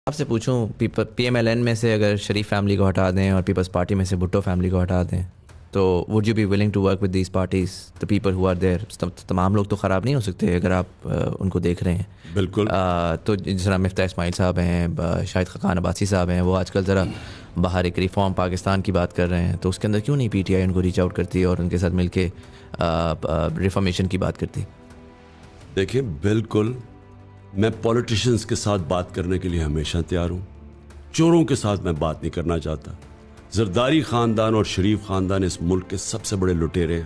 آپ سے پوچھوں پی ایم ایل این میں سے اگر شریف فیملی کو ہٹا دیں اور پیپلز پارٹی میں سے بھٹو فیملی کو ہٹا دیں تو would you be willing to work with these parties the people who are there? تمام لوگ تو خراب نہیں ہو سکتے اگر آپ ان کو دیکھ رہے ہیں. بالکل. تو جس طرح مفتاح اسماعیل صاحب ہیں، شاہد خاقان عباسی صاحب ہیں، وہ آج کل ذرا باہر ایک ریفارم پاکستان کی بات کر رہے ہیں، تو اس کے اندر کیوں نہیں پی ٹی آئی ان کو ریچ آؤٹ کرتی اور ان کے ساتھ مل کے ریفارمیشن کی بات کرتی؟ دیکھیں، بالکل میں پولیٹیشنز کے ساتھ بات کرنے کے لیے ہمیشہ تیار ہوں. چوروں کے ساتھ میں بات نہیں کرنا چاہتا. زرداری خاندان اور شریف خاندان اس ملک کے سب سے بڑے لٹیرے ہیں.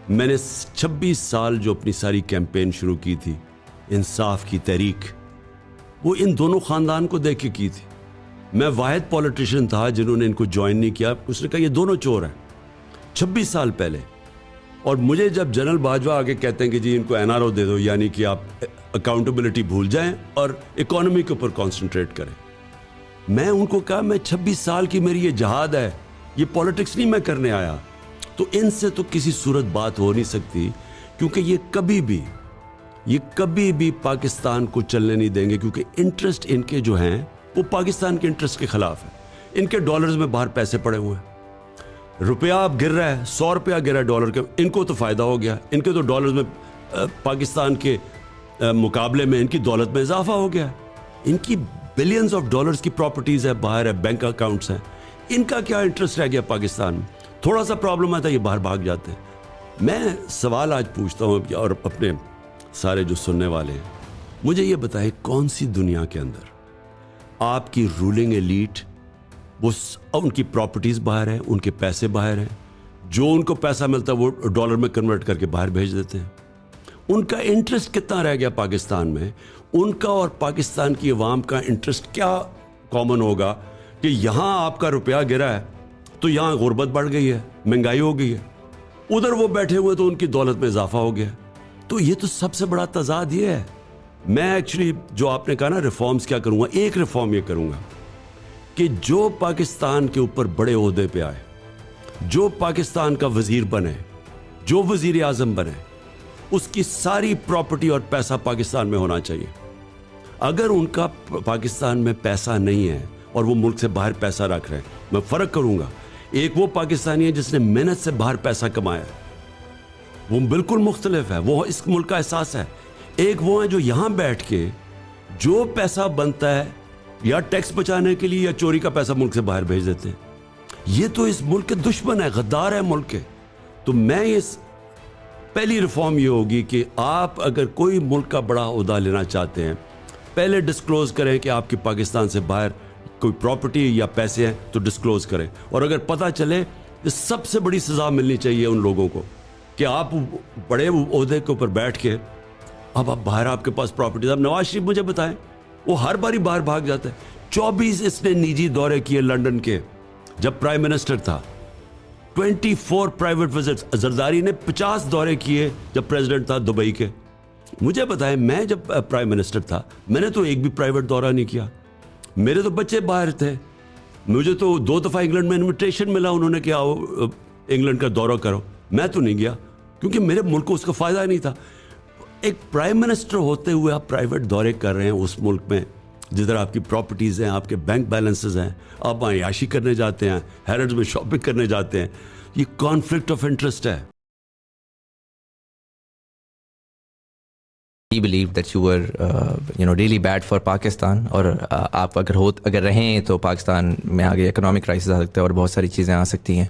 میں نے 26 سال جو اپنی ساری کیمپین شروع کی تھی، انصاف کی تحریک، وہ ان دونوں خاندان کو دیکھ کے کی تھی. میں واحد پولیٹیشین تھا جنہوں نے ان کو جوائن نہیں کیا. اس نے کہا یہ دونوں چور ہیں 26 سال پہلے. اور مجھے جب جنرل باجوہ آگے کہتے ہیں کہ جی ان کو این آر او دے دو، یعنی کہ آپ اکاؤنٹیبلٹی بھول جائیں اور اکانومی کے اوپر کانسنٹریٹ کریں، میں ان کو کہا میں 26 سال کی میری یہ جہاد ہے، یہ پولیٹکس نہیں میں کرنے آیا. تو ان سے تو کسی صورت بات ہو نہیں سکتی، کیونکہ یہ کبھی بھی پاکستان کو چلنے نہیں دیں گے، کیونکہ انٹرسٹ ان کے جو ہیں وہ پاکستان کے انٹرسٹ کے خلاف ہے. ان کے ڈالرز میں باہر پیسے پڑے ہوئے ہیں. روپیہ اب گر رہا ہے، 100 روپیہ گر رہا ہے ڈالر کے، ان کو تو فائدہ ہو گیا. ان کے تو ڈالرز میں پاکستان کے مقابلے میں ان کی دولت میں اضافہ ہو گیا. ان کی بلینز آف ڈالرز کی پراپرٹیز ہے، باہر ہے، بینک اکاؤنٹس ہیں. ان کا کیا انٹرسٹ رہ گیا پاکستان میں؟ تھوڑا سا پرابلم آتا ہے یہ باہر بھاگ جاتے ہیں. میں سوال آج پوچھتا ہوں اور اپنے سارے جو سننے والے ہیں، مجھے یہ بتائیں کون سی دنیا کے اندر آپ کی رولنگ ایلیٹ، وہ ان کی پراپرٹیز باہر ہیں، ان کے پیسے باہر ہیں، جو ان کو پیسہ ملتا ہے وہ ڈالر میں کنورٹ کر کے باہر بھیج دیتے ہیں. ان کا انٹرسٹ کتنا رہ گیا پاکستان میں؟ ان کا اور پاکستان کی عوام کا انٹرسٹ کیا کامن ہوگا کہ یہاں آپ کا روپیہ گرا ہے تو یہاں غربت بڑھ گئی ہے، مہنگائی ہو گئی ہے، ادھر وہ بیٹھے ہوئے تو ان کی دولت میں اضافہ ہو گیا. تو یہ تو سب سے بڑا تضاد یہ ہے. میں ایکچولی جو آپ نے کہا نا ریفارمز کیا کروں گا، ایک ریفارم یہ کروں گا کہ جو پاکستان کے اوپر بڑے عہدے پہ آئے، جو پاکستان کا وزیر بنے، جو وزیر اعظم بنے، اس کی ساری پراپرٹی اور پیسہ پاکستان میں ہونا چاہیے. اگر ان کا پاکستان میں پیسہ نہیں ہے اور وہ ملک سے باہر پیسہ رکھ رہے ہیں، میں فرق کروں گا. ایک وہ پاکستانی ہے جس نے محنت سے باہر پیسہ کمایا ہے، وہ بالکل مختلف ہے، وہ اس ملک کا احساس ہے. ایک وہ ہیں جو یہاں بیٹھ کے جو پیسہ بنتا ہے یا ٹیکس بچانے کے لیے یا چوری کا پیسہ ملک سے باہر بھیج دیتے ہیں. یہ تو اس ملک کے دشمن ہے، غدار ہے ملک کے. تو میں اس پہلی ریفارم یہ ہوگی کہ آپ اگر کوئی ملک کا بڑا عہدہ لینا چاہتے ہیں، پہلے ڈسکلوز کریں کہ آپ کی پاکستان سے باہر کوئی پراپرٹی یا پیسے ہیں تو ڈسکلوز کریں. اور اگر پتہ چلے کہ سب سے بڑی سزا ملنی چاہیے ان لوگوں کو کہ آپ بڑے عہدے کے اوپر بیٹھ کے اب آپ باہر آپ کے پاس پراپرٹیز. اب نواز شریف مجھے بتائیں، وہ ہر باری باہر بھاگ جاتا ہے. 24 اس نے نجی دورے کیے لنڈن کے جب پرائم منسٹر تھا، 24 پرائیویٹ وزٹس. زرداری نے 50 دورے کیے جب پریزیڈنٹ تھا دبئی کے. مجھے بتائیں، میں جب پرائم منسٹر تھا میں نے تو ایک بھی پرائیویٹ دورہ نہیں کیا. میرے تو بچے باہر تھے، مجھے تو 2 دفعہ انگلینڈ میں انویٹیشن ملا، انہوں نے کیا انگلینڈ کا دورہ کرو، میں تو نہیں گیا کیونکہ میرے ملک کو اس کا فائدہ نہیں تھا. ایک پرائم منسٹر ہوتے ہوئے آپ پرائیویٹ دورے کر رہے ہیں اس ملک میں جدھر آپ کی پراپرٹیز ہیں، آپ کے بینک بیلنسز ہیں، آپ وہاں عیاشی کرنے جاتے ہیں، ہیرڈز میں شاپنگ کرنے جاتے ہیں. یہ کانفلکٹ آف انٹرسٹ ہے. He believed that you were really bad for Pakistan اور آپ اگر رہیں تو پاکستان میں آگے اکنامک کرائسس آ سکتا ہے اور بہت ساری چیزیں آ سکتی ہیں.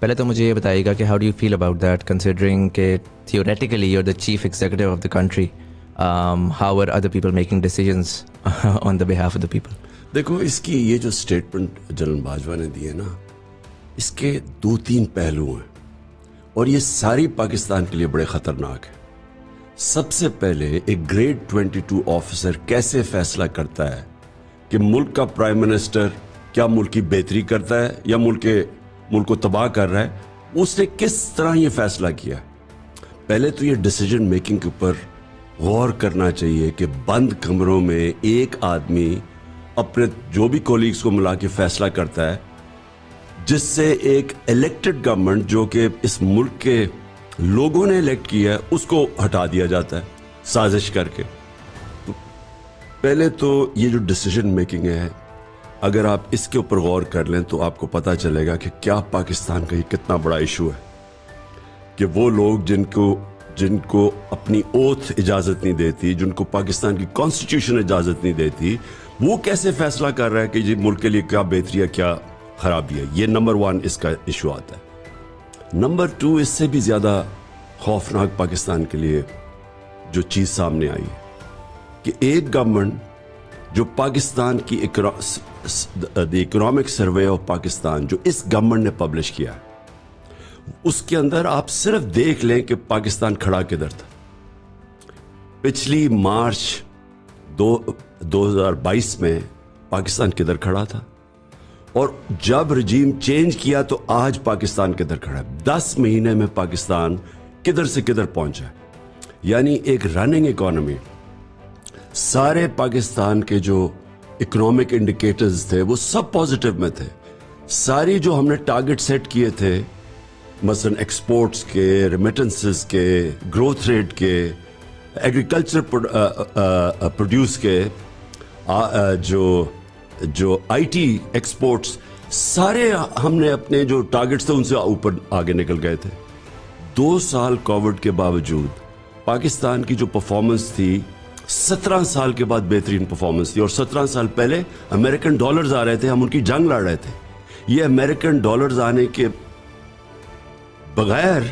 پہلے تو مجھے یہ بتائیے گا کہ how do you feel about that considering کہ theoretically you are the chief executive of the country, how are other people making decisions on the behalf of the people? دیکھو، اس کی یہ جو اسٹیٹمنٹ جنرل باجوہ نے دی ہے نا، اس کے 2-3 پہلو ہیں اور یہ ساری پاکستان کے لیے بڑے خطرناک ہیں. سب سے پہلے ایک گریڈ 22 آفیسر کیسے فیصلہ کرتا ہے کہ ملک کا پرائم منسٹر کیا ملک کی بہتری کرتا ہے یا ملک کو تباہ کر رہا ہے؟ اس نے کس طرح یہ فیصلہ کیا؟ پہلے تو یہ ڈیسیجن میکنگ کے اوپر غور کرنا چاہیے کہ بند کمروں میں ایک آدمی اپنے جو بھی کولیگز کو ملا کے فیصلہ کرتا ہے، جس سے ایک الیکٹڈ گورنمنٹ جو کہ اس ملک کے لوگوں نے الیکٹ کیا ہے اس کو ہٹا دیا جاتا ہے سازش کر کے. پہلے تو یہ جو ڈیسیجن میکنگ ہے، اگر آپ اس کے اوپر غور کر لیں تو آپ کو پتہ چلے گا کہ کیا پاکستان کا یہ کتنا بڑا ایشو ہے کہ وہ لوگ جن کو اپنی اوتھ اجازت نہیں دیتی، جن کو پاکستان کی کانسٹیٹیوشن اجازت نہیں دیتی، وہ کیسے فیصلہ کر رہا ہے کہ یہ ملک کے لیے کیا بہتری ہے کیا خرابی ہے. یہ نمبر 1 اس کا ایشو آتا ہے. نمبر 2 اس سے بھی زیادہ خوفناک پاکستان کے لیے جو چیز سامنے آئی ہے کہ ایک گورنمنٹ جو پاکستان کی the economic survey of Pakistan جو اس گورنمنٹ نے پبلش کیا ہے، اس کے اندر آپ صرف دیکھ لیں کہ پاکستان کھڑا کدھر تھا. پچھلی مارچ 2022 میں پاکستان کدھر کھڑا تھا، اور جب رجیم چینج کیا تو آج پاکستان کدھر کھڑا ہے. 10 مہینے میں پاکستان کدھر سے کدھر پہنچا ہے. یعنی ایک رننگ اکانومی. سارے پاکستان کے جو اکنامک انڈیکیٹرز تھے وہ سب پازیٹیو میں تھے. ساری جو ہم نے ٹارگٹ سیٹ کیے تھے، مثلا ایکسپورٹس کے، ریمیٹنسز کے، گروتھ ریٹ کے، ایگریکلچر پروڈیوس کے، جو آئی ٹی ایکسپورٹس، سارے ہم نے اپنے جو ٹارگٹس تھے ان سے اوپر آگے نکل گئے تھے. 2 سال کووڈ کے باوجود پاکستان کی جو پرفارمنس تھی 17 سال کے بعد بہترین پرفارمنس تھی. اور 17 سال پہلے امریکن ڈالرز آ رہے تھے، ہم ان کی جنگ لڑ رہے تھے. یہ امریکن ڈالرز آنے کے بغیر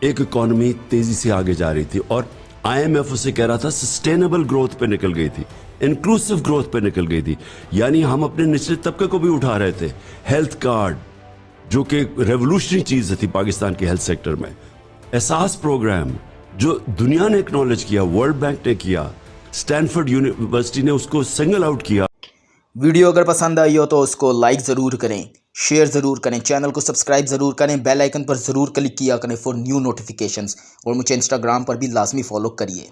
ایک اکانومی تیزی سے آگے جا رہی تھی، اور آئی ایم ایف اسے کہہ رہا تھا سسٹینیبل گروتھ پہ نکل گئی تھی، انکلوسیو گروتھ پہ نکل گئی تھی. یعنی ہم اپنے نچلے طبقے کو بھی اٹھا رہے تھے. ہیلتھ کارڈ جو کہ ریولوشنری چیز تھی پاکستان کے ہیلتھ سیکٹر میں، احساس پروگرام جو دنیا نے اکنالج کیا، ورلڈ بینک نے کیا، اسٹینفورڈ یونیورسٹی نے اس کو سنگل آؤٹ کیا. ویڈیو اگر پسند آئی ہو تو اس کو لائک ضرور کریں، شیئر ضرور کریں، چینل کو سبسکرائب ضرور کریں، بیل آئیکن پر ضرور کلک کیا کریں فار نیو نوٹیفیکیشنز، اور مجھے انسٹاگرام پر بھی لازمی فالو کریے.